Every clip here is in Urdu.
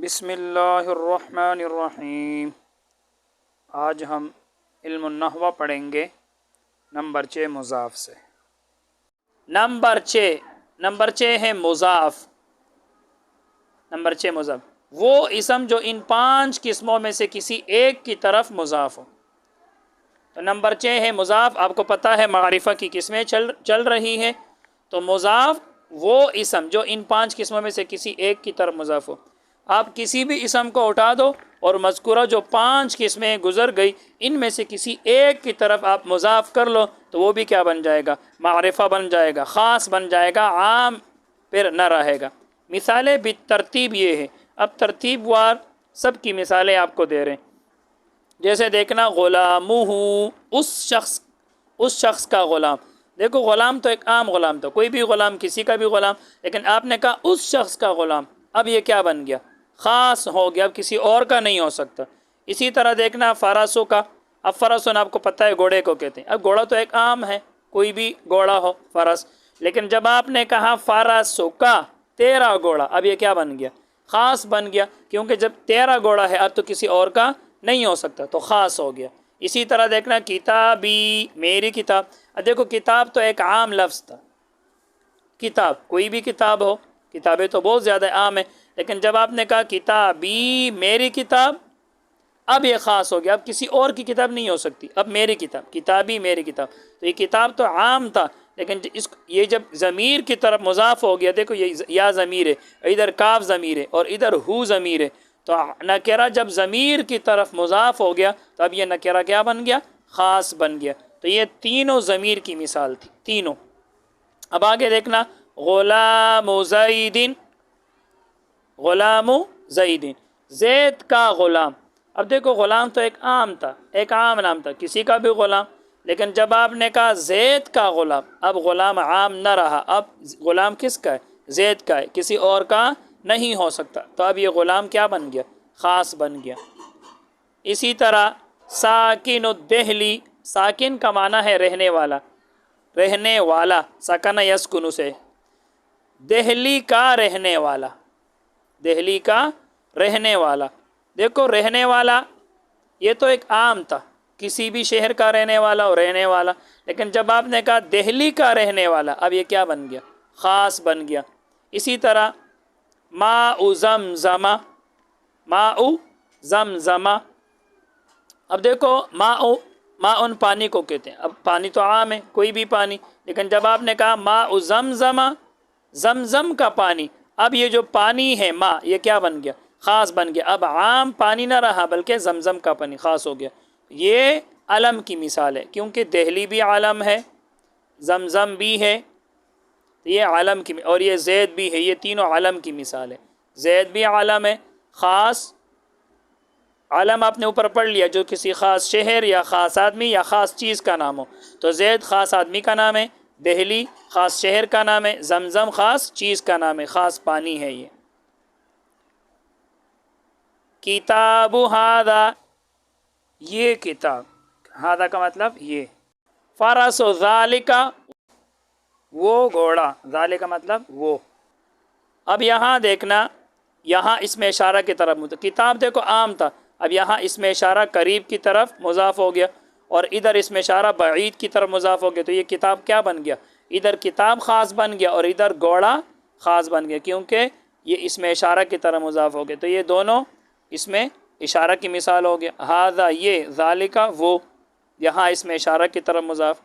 بسم اللہ الرحمن الرحیم۔ آج ہم علم النحو پڑھیں گے نمبر 6 مضاف سے۔ نمبر 6 ہے مضاف۔ نمبر 6 مضاف وہ اسم جو ان 5 قسموں میں سے کسی ایک کی طرف مضاف ہو۔ تو نمبر 6 ہے مضاف۔ آپ کو پتہ ہے معرفہ کی قسمیں چل رہی ہے، تو مضاف وہ اسم جو ان 5 قسموں میں سے کسی ایک کی طرف مضاف ہو۔ آپ کسی بھی اسم کو اٹھا دو اور مذکورہ جو 5 قسمیں گزر گئی ان میں سے کسی ایک کی طرف آپ مضاف کر لو تو وہ بھی کیا بن جائے گا؟ معرفہ بن جائے گا، خاص بن جائے گا، عام پھر نہ رہے گا۔ مثالیں بالترتیب یہ ہے، اب ترتیب وار سب کی مثالیں آپ کو دے رہے ہیں۔ جیسے دیکھنا غلامہ، اس شخص کا غلام۔ دیکھو غلام تو ایک عام غلام تھا، کوئی بھی غلام، کسی کا بھی غلام، لیکن آپ نے کہا اس شخص کا غلام، اب یہ کیا بن گیا؟ خاص ہو گیا، اب کسی اور کا نہیں ہو سکتا۔ اسی طرح دیکھنا فرسوں کا۔ اب فرسون آپ کو پتہ ہے گھوڑے کو کہتے ہیں۔ اب گھوڑا تو ایک عام ہے، کوئی بھی گھوڑا ہو فرس، لیکن جب آپ نے کہا فرسوں کا، تیرا گھوڑا، اب یہ کیا بن گیا؟ خاص بن گیا، کیونکہ جب تیرا گھوڑا ہے اب تو کسی اور کا نہیں ہو سکتا، تو خاص ہو گیا۔ اسی طرح دیکھنا کتابی، میری کتاب۔ اب دیکھو کتاب تو ایک عام لفظ تھا، کتاب کوئی بھی کتاب ہو، کتابیں تو بہت زیادہ عام ہیں، لیکن جب آپ نے کہا کتابی، میری کتاب، اب یہ خاص ہو گیا، اب کسی اور کی کتاب نہیں ہو سکتی، اب میری کتاب، کتابی میری کتاب۔ تو یہ کتاب تو عام تھا، لیکن یہ جب ضمیر کی طرف مضاف ہو گیا، دیکھو یہ یا ضمیر ہے، ادھر کاف ضمیر ہے اور ادھر ہو ضمیر ہے، تو نکرہ جب ضمیر کی طرف مضاف ہو گیا تو اب یہ نکرہ کیا بن گیا؟ خاص بن گیا۔ تو یہ تینوں ضمیر کی مثال تھی، تینوں۔ اب آگے دیکھنا غلام زید، غلام زید، زید کا غلام۔ اب دیکھو غلام تو ایک عام تھا، ایک عام نام تھا، کسی کا بھی غلام، لیکن جب آپ نے کہا زید کا غلام، اب غلام عام نہ رہا، اب غلام کس کا ہے؟ زید کا ہے، کسی اور کا نہیں ہو سکتا، تو اب یہ غلام کیا بن گیا؟ خاص بن گیا۔ اسی طرح ساکن الدہلی، ساکن کا معنی ہے رہنے والا، رہنے والا، سکن یسکن سے، دہلی کا رہنے والا، دہلی کا رہنے والا۔ دیکھو رہنے والا یہ تو ایک عام تھا، کسی بھی شہر کا رہنے والا اور رہنے والا، لیکن جب آپ نے کہا دہلی کا رہنے والا، اب یہ کیا بن گیا؟ خاص بن گیا۔ اسی طرح ماء زمزم، ماء زمزم۔ اب دیکھو ماء پانی کو کہتے ہیں، اب پانی تو عام ہے، کوئی بھی پانی، لیکن جب آپ نے کہا ماء زمزم، زمزم کا پانی، اب یہ جو پانی ہے ماء، یہ کیا بن گیا؟ خاص بن گیا، اب عام پانی نہ رہا بلکہ زمزم کا پانی خاص ہو گیا۔ یہ علم کی مثال ہے، کیونکہ دہلی بھی علم ہے، زمزم بھی ہے، یہ علم کی، اور یہ زید بھی ہے، یہ تینوں علم کی مثال ہے۔ زید بھی علم ہے، خاص علم آپ نے اوپر پڑھ لیا جو کسی خاص شہر یا خاص آدمی یا خاص چیز کا نام ہو، تو زید خاص آدمی کا نام ہے، دہلی خاص شہر کا نام ہے، زمزم خاص چیز کا نام ہے، خاص پانی ہے یہ۔ کتاب ھذا، یہ کتاب، ھذا کا مطلب یہ۔ فرس ذالک، وہ گھوڑا، ذالک کا مطلب وہ۔ اب یہاں دیکھنا، یہاں اس میں اشارہ کی طرف، کتاب دیکھو عام تھا، اب یہاں اس میں اشارہ قریب کی طرف مضاف ہو گیا، اور ادھر اس میں اشارہ بعید کی طرف مضاف ہو گیا، تو یہ کتاب کیا بن گیا؟ ادھر کتاب خاص بن گیا اور ادھر گھوڑا خاص بن گیا، کیونکہ یہ اس میں اشارہ کی طرف مضاف ہو گیا، تو یہ دونوں اس میں اشارہ کی مثال ہو گیا۔ ھذا یہ، ذالک وہ، یہاں اس میں اشارہ کی طرف مضاف۔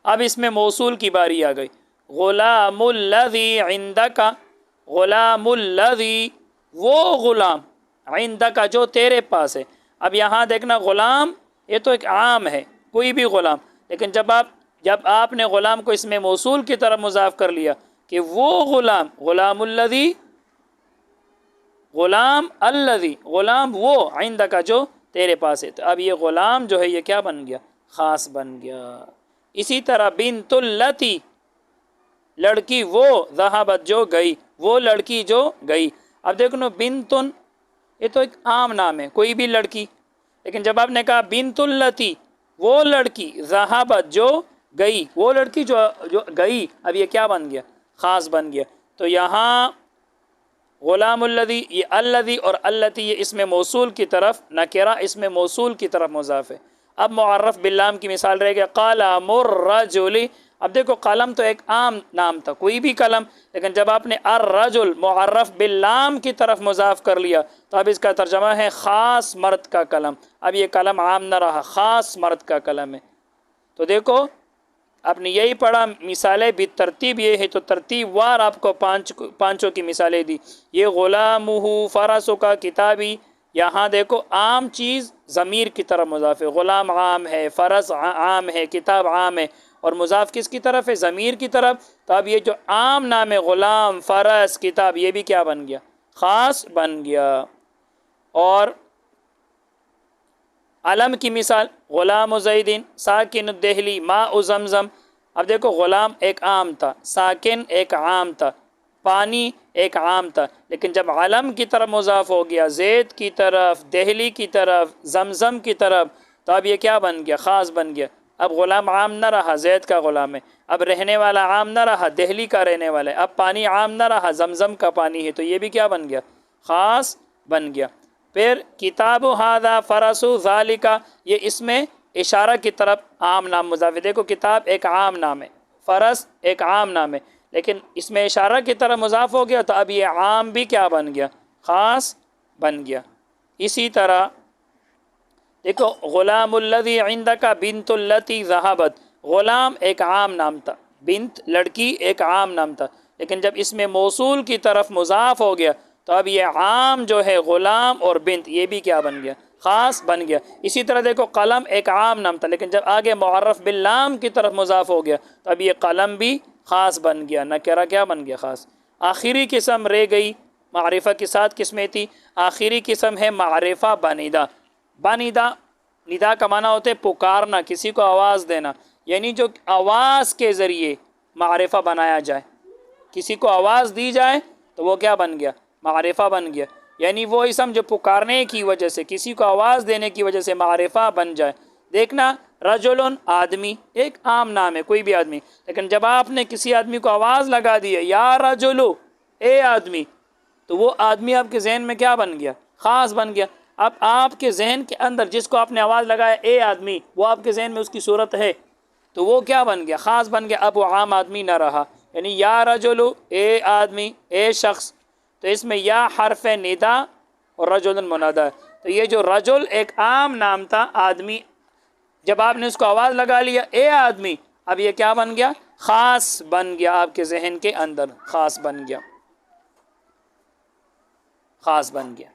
اب اس میں موصول کی باری آ گئی، غلام الذی عندک، غلام الذی وہ غلام، عندک جو تیرے پاس ہے۔ اب یہاں دیکھنا غلام یہ تو ایک عام ہے، کوئی بھی غلام، لیکن جب آپ نے غلام کو اس میں موصول کی طرف مضاف کر لیا کہ وہ غلام، غلام الذی، غلام الذی، غلام وہ، عندک جو تیرے پاس ہے، تو اب یہ غلام جو ہے یہ کیا بن گیا؟ خاص بن گیا۔ اسی طرح بنت التی، لڑکی وہ، ذہبت جو گئی، وہ لڑکی جو گئی۔ اب دیکھو بنتن یہ تو ایک عام نام ہے، کوئی بھی لڑکی، لیکن جب آپ نے کہا بنت التی، وہ لڑکی، ذہبت جو گئی، وہ لڑکی جو گئی، اب یہ کیا بن گیا؟ خاص بن گیا۔ تو یہاں غلام الذی، یہ الذی اور اللتی یہ اسم موصول کی طرف، نکرہ اسم موصول کی طرف مضاف ہے۔ اب معرف باللام کی مثال رہ گیا قلم الرجل۔ اب دیکھو قلم تو ایک عام نام تھا، کوئی بھی قلم، لیکن جب آپ نے الرجل معرف باللام کی طرف مضاف کر لیا تو اب اس کا ترجمہ ہے خاص مرد کا قلم۔ اب یہ قلم عام نہ رہا، خاص مرد کا قلم ہے۔ تو دیکھو آپ نے یہی پڑھا، مثالیں بھی ترتیب یہ ہے، تو ترتیب وار آپ کو پانچوں کی مثالیں دی۔ یہ غلامہ فرسوں کا کتابی، یہاں دیکھو عام چیز ضمیر کی طرف مضاف ہے، غلام عام ہے، فرس عام ہے، کتاب عام ہے، اور مضاف کس کی طرف ہے؟ ضمیر کی طرف۔ تو اب یہ جو عام نام ہے غلام، فرس، کتاب، یہ بھی کیا بن گیا؟ خاص بن گیا۔ اور علم کی مثال غلام زیدین ساکن الدہلی ماء زمزم۔ اب دیکھو غلام ایک عام تھا، ساکن ایک عام تھا، پانی ایک عام تھا، لیکن جب علم کی طرف مضاف ہو گیا، زید کی طرف، دہلی کی طرف، زمزم کی طرف، تو اب یہ کیا بن گیا؟ خاص بن گیا۔ اب غلام عام نہ رہا، زید کا غلام ہے۔ اب رہنے والا عام نہ رہا، دہلی کا رہنے والا ہے۔ اب پانی عام نہ رہا، زمزم کا پانی ہے، تو یہ بھی کیا بن گیا؟ خاص بن گیا۔ پھر کتاب ھذا فرس ذالک، یہ اس میں اشارہ کی طرف عام نام مضاف ہے۔ دیکھو کتاب ایک عام نام ہے، فرس ایک عام نام ہے، لیکن اس میں اشارہ کی طرف مضاف ہو گیا تو اب یہ عام بھی کیا بن گیا؟ خاص بن گیا۔ اسی طرح دیکھو غلام الذی عندک بنت التی ذہبت، غلام ایک عام نام تھا، بنت لڑکی ایک عام نام تھا، لیکن جب اس میں موصول کی طرف مضاف ہو گیا تو اب یہ عام جو ہے غلام اور بنت، یہ بھی کیا بن گیا؟ خاص بن گیا۔ اسی طرح دیکھو قلم ایک عام نام تھا، لیکن جب آگے معرف باللام کی طرف مضاف ہو گیا تو اب یہ قلم بھی خاص بن گیا، نکرہ کیا بن گیا؟ خاص۔ آخری قسم رہ گئی معرفہ کی 7 قسمیں تھی، آخری قسم ہے معرفہ بنیدہ۔ بنیدہ، ندا کا معنی ہوتا ہے پکارنا، کسی کو آواز دینا، یعنی جو آواز کے ذریعے معرفہ بنایا جائے، کسی کو آواز دی جائے تو وہ کیا بن گیا؟ معرفہ بن گیا۔ یعنی وہ اسم جو پکارنے کی وجہ سے، کسی کو آواز دینے کی وجہ سے معرفہ بن جائے۔ دیکھنا رجل آدمی ایک عام نام ہے، کوئی بھی آدمی، لیکن جب آپ نے کسی آدمی کو آواز لگا دی ہے یا رجلو، اے آدمی، تو وہ آدمی آپ کے ذہن میں کیا بن گیا؟ خاص بن گیا۔ اب آپ کے ذہن کے اندر جس کو آپ نے آواز لگایا اے آدمی، وہ آپ کے ذہن میں اس کی صورت ہے، تو وہ کیا بن گیا؟ خاص بن گیا۔ اب وہ عام آدمی نہ رہا، یعنی یا رجلو، اے آدمی، اے شخص، تو اس میں یا حرف ندا اور رجل منادا ہے۔ تو یہ جو رجل ایک عام نام تھا، آدمی، جب آپ نے اس کو آواز لگا لیا اے آدمی، اب یہ کیا بن گیا؟ خاص بن گیا، آپ کے ذہن کے اندر خاص بن گیا، خاص بن گیا۔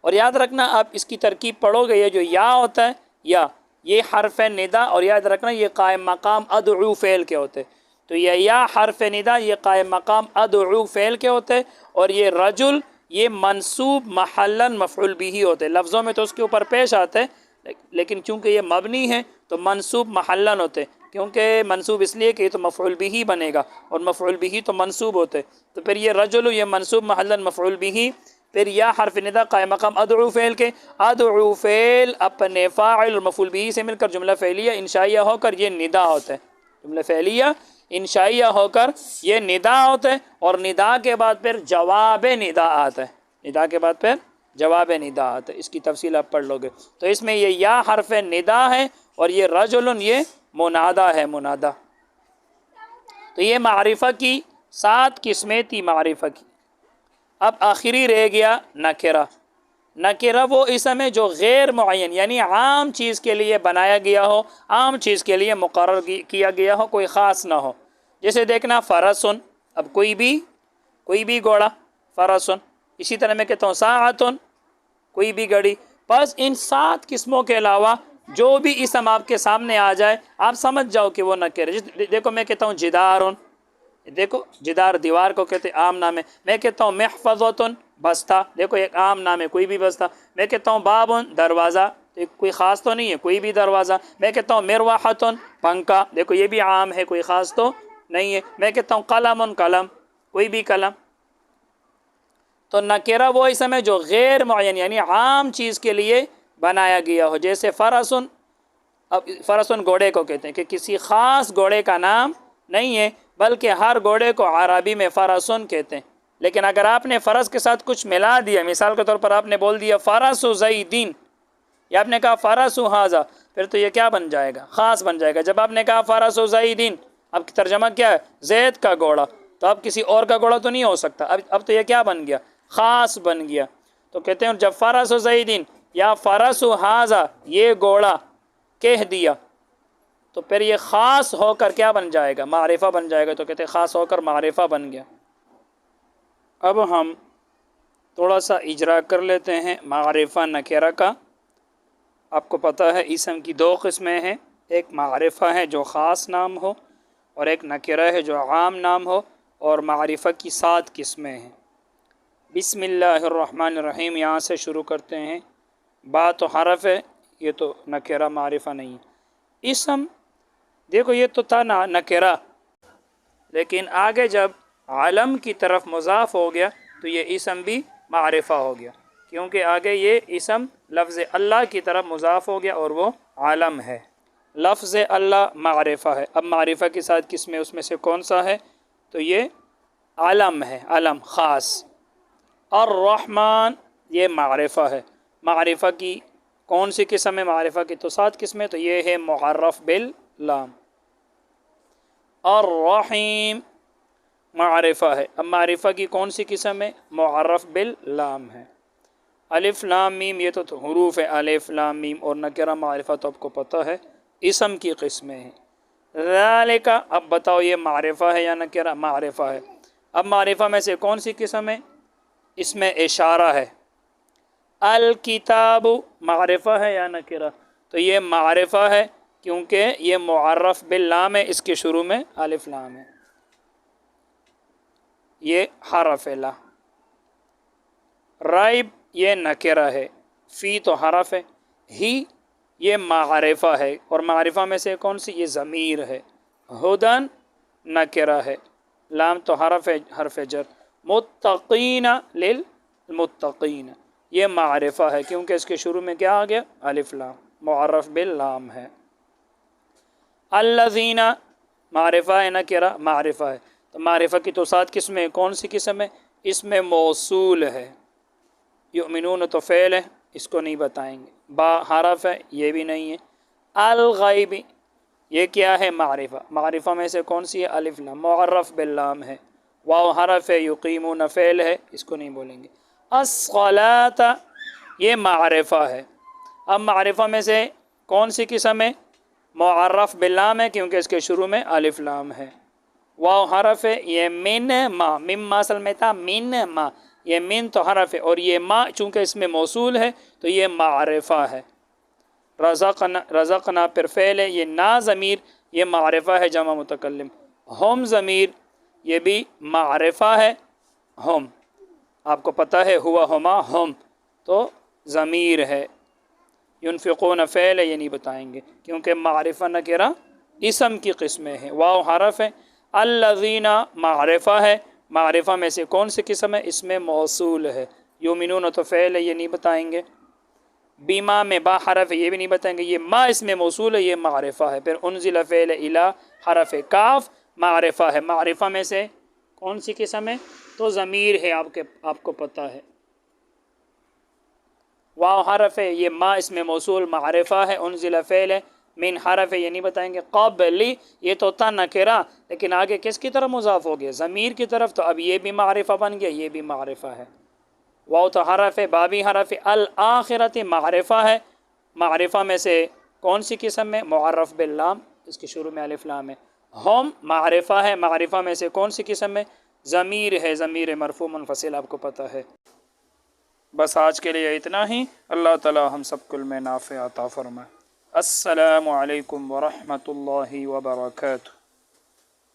اور یاد رکھنا آپ اس کی ترکیب پڑھو گے، یہ جو یا ہوتا ہے، یا یہ حرف ندا، اور یاد رکھنا یہ قائم مقام ادعو فعل کے ہوتے، تو یہ یا حرف ندا یہ قائم مقام ادعو فعل کے ہوتے، اور یہ رجل یہ منصوب محلاً مفعول بھی ہوتے۔ لفظوں میں تو اس کے اوپر پیش آتے، لیکن چونکہ یہ مبنی ہے تو منصوب محلاً ہوتے، کیونکہ منصوب اس لیے کہ یہ تو مفعول بھی بنے گا، اور مفعول بھی تو منصوب ہوتے، تو پھر یہ رجل یہ منصوب محلاً مفعول بھی، پھر یا حرف ندا قائم مقام ادعو فعل کے، ادعو فعل اپنے فاعل اور مفعول بھی سے مل کر جملہ فعلیہ انشائیہ ہو کر یہ ندا ہوتا ہے، جملہ فعلیہ انشائیہ ہو کر یہ ندا ہوتا ہے، اور ندا کے بعد پھر جواب ندا آتا ہے، ندا کے بعد پھر جواب ندا آتا ہے۔ اس کی تفصیل آپ پڑھ لو گے۔ تو اس میں یہ یا حرف ندا ہے، اور یہ رجل یہ منادا ہے، منادا۔ تو یہ معرفہ کی 7 قسمیں تھی معرفہ کی۔ اب آخری رہ گیا نکرہ۔ نکرہ وہ اسم ہے جو غیر معین، یعنی عام چیز کے لیے بنایا گیا ہو، عام چیز کے لیے مقرر کیا گیا ہو، کوئی خاص نہ ہو۔ جیسے دیکھنا فرسن، اب کوئی بھی گھوڑا، فرسن۔ اسی طرح میں کہتا ہوں ساعتن، کوئی بھی گھڑی۔ بس ان 7 قسموں کے علاوہ جو بھی اسم آپ کے سامنے آ جائے آپ سمجھ جاؤ کہ وہ نکرہ۔ دیکھو میں کہتا ہوں جدارن، دیکھو جدار دیوار کو کہتے عام نام ہے۔ میں کہتا ہوں محفظۃن، بستہ، دیکھو ایک عام نام ہے، کوئی بھی بستہ۔ میں کہتا ہوں بابن، دروازہ، کوئی خاص تو نہیں ہے، کوئی بھی دروازہ۔ میں کہتا ہوں مروحۃن، پنکھا، دیکھو یہ بھی عام ہے، کوئی خاص تو نہیں ہے۔ میں کہتا ہوں قلمن، قلم، کوئی بھی قلم۔ تو نکرہ وہ اسم ہے جو غیر معین یعنی عام چیز کے لیے بنایا گیا ہو، جیسے فرسن۔ اب فرسن گھوڑے کو کہتے ہیں کہ کسی خاص گھوڑے کا نام نہیں ہے، بلکہ ہر گھوڑے کو عربی میں فرسن کہتے ہیں، لیکن اگر آپ نے فرض کے ساتھ کچھ ملا دیا، مثال کے طور پر آپ نے بول دیا فرس زیدین، یا آپ نے کہا فرس ھذا، پھر تو یہ کیا بن جائے گا؟ خاص بن جائے گا۔ جب آپ نے کہا فرس زیدین، اب ترجمہ کیا ہے؟ زید کا گھوڑا، تو اب کسی اور کا گھوڑا تو نہیں ہو سکتا، اب تو یہ کیا بن گیا؟ خاص بن گیا۔ تو کہتے ہیں جب فرس زیدین یا فرس ھذا، یہ گھوڑا کہہ دیا، تو پھر یہ خاص ہو کر کیا بن جائے گا؟ معرفہ بن جائے گا۔ تو کہتے ہیں خاص ہو کر معرفہ بن گیا۔ اب ہم تھوڑا سا اجرا کر لیتے ہیں معرفہ نکرہ کا۔ آپ کو پتہ ہے اسم کی دو قسمیں ہیں، ایک معرفہ ہے جو خاص نام ہو، اور ایک نکرہ ہے جو عام نام ہو، اور معرفہ کی 7 قسمیں ہیں۔ بسم اللہ الرحمن الرحیم، یہاں سے شروع کرتے ہیں۔ با تو حرف ہے، یہ تو نکرہ معرفہ نہیں ہے۔ اسم دیکھو یہ تو تھا نکرہ، لیکن آگے جب علم کی طرف مضاف ہو گیا تو یہ اسم بھی معرفہ ہو گیا، کیونکہ آگے یہ اسم لفظ اللہ کی طرف مضاف ہو گیا اور وہ علم ہے۔ لفظ اللہ معرفہ ہے۔ اب معرفہ کی 7 قسمیں، اس میں سے کون سا ہے؟ تو یہ علم ہے، علم خاص۔ الرحمن یہ معرفہ ہے۔ معرفہ کی کون سی قسم ہے؟ معرفہ کی تو 7 قسمیں، تو یہ ہے معرف باللام۔ الرحیم معرفہ ہے۔ اب معرفہ کی کون سی قسم ہے؟ معرف باللام ہے۔ الف لام میم یہ تو حروف ہے، الف لام میم، اور نکرہ معرفہ تو آپ کو پتہ ہے اسم کی قسمیں ہیں۔ ذالک، اب بتاؤ یہ معرفہ ہے یا نکرہ؟ معرفہ ہے۔ اب معرفہ میں سے کون سی قسم ہے؟ اس میں اشارہ ہے۔ الکتاب معرفہ ہے یا نکرہ؟ تو یہ معرفہ ہے، کیونکہ یہ معرف باللام ہے، اس کے شروع میں الف لام ہے، یہ حرف لا۔ ریب یہ نکرہ ہے، فی تو حرف ہے، ہی یہ معرفہ ہے، اور معرفہ میں سے کون سی؟ یہ ضمیر ہے۔ ہدن نکرہ ہے، لام تو حرف ہے، حرف جر۔ متقین للمتقین یہ معرفہ ہے، کیونکہ اس کے شروع میں کیا آ گیا؟ الف لام، معرف باللام ہے۔ الذین معرفہ ہے نکرہ؟ معرفہ ہے۔ تو معرفہ کی تو 7 قسمیں، کون سی قسم ہے؟ اس میں موصول ہے۔ یؤمنون تو فعل ہے، اس کو نہیں بتائیں گے۔ با حرف ہے، یہ بھی نہیں ہے۔ الغیب یہ کیا ہے؟ معرفہ۔ معرفہ میں سے کون سی ہے؟ الف لام، معرف باللام ہے۔ واو حرف ہے، یقیمون فعل ہے، اس کو نہیں بولیں گے۔ الصلاۃ یہ معرفہ ہے۔ اب معرفہ میں سے کون سی قسم ہے؟ معرف باللام ہے، کیونکہ اس کے شروع میں الف لام ہے۔ واو حرف ہے، یہ من ما، مما اصل میں تھا من ما، یہ من تو حرف ہے، اور یہ ما چونکہ اس میں موصول ہے تو یہ معرفہ ہے۔ رزقنا پر فعل ہے، یہ نا ضمیر یہ معرفہ ہے جمع متکلم۔ ہم ضمیر یہ بھی معرفہ ہے، ہم آپ کو پتہ ہے ہوا ہما ہم تو ضمیر ہے۔ ينفقون فعل ہے، یہ نہیں بتائیں گے کیونکہ معرفہ نکرہ اسم کی قسمیں ہیں۔ واو حرف ہے۔ الذین معرفہ ہے، معرفہ میں سے کون سی قسم ہے؟ اس میں موصول ہے۔ یؤمنون تو فعل ہے، یہ نہیں بتائیں گے۔ بیما میں با حرف ہے، یہ بھی نہیں بتائیں گے۔ یہ ما اس میں موصول ہے، یہ معرفہ ہے۔ پھر انزل فعل الی حرف کاف معرفہ ہے۔ معرفہ میں سے کون سی قسم ہے؟ تو ضمیر ہے، آپ کو پتہ ہے۔ واو حرف ہے، یہ ما اس میں موصول معرفہ ہے۔ انزل فعل ہے، من حرف ہے، یہ نہیں بتائیں گے۔ قبلی یہ تو تھا نکرہ، لیکن آگے کس کی طرف مضاف ہو گیا؟ ضمیر کی طرف، تو اب یہ بھی معرفہ بن گیا، یہ بھی معرفہ ہے۔ واو تو حرف ہے، بابی حرف ہے۔ الآخرت معرفہ ہے۔ معرفہ میں سے کون سی قسم ہے؟ معرف باللام، اس کے شروع میں الف لام ہے۔ ہم معرفہ ہے، معرفہ میں سے کون سی قسم ہے؟ ضمیر ہے، ضمیر مرفوع منفصل، آپ کو پتہ ہے۔ بس آج کے لیے اتنا ہی۔ اللہ تعالی ہم سب کو علم نافع عطا فرمائے۔ السلام علیکم ورحمۃ اللہ وبرکاتہ۔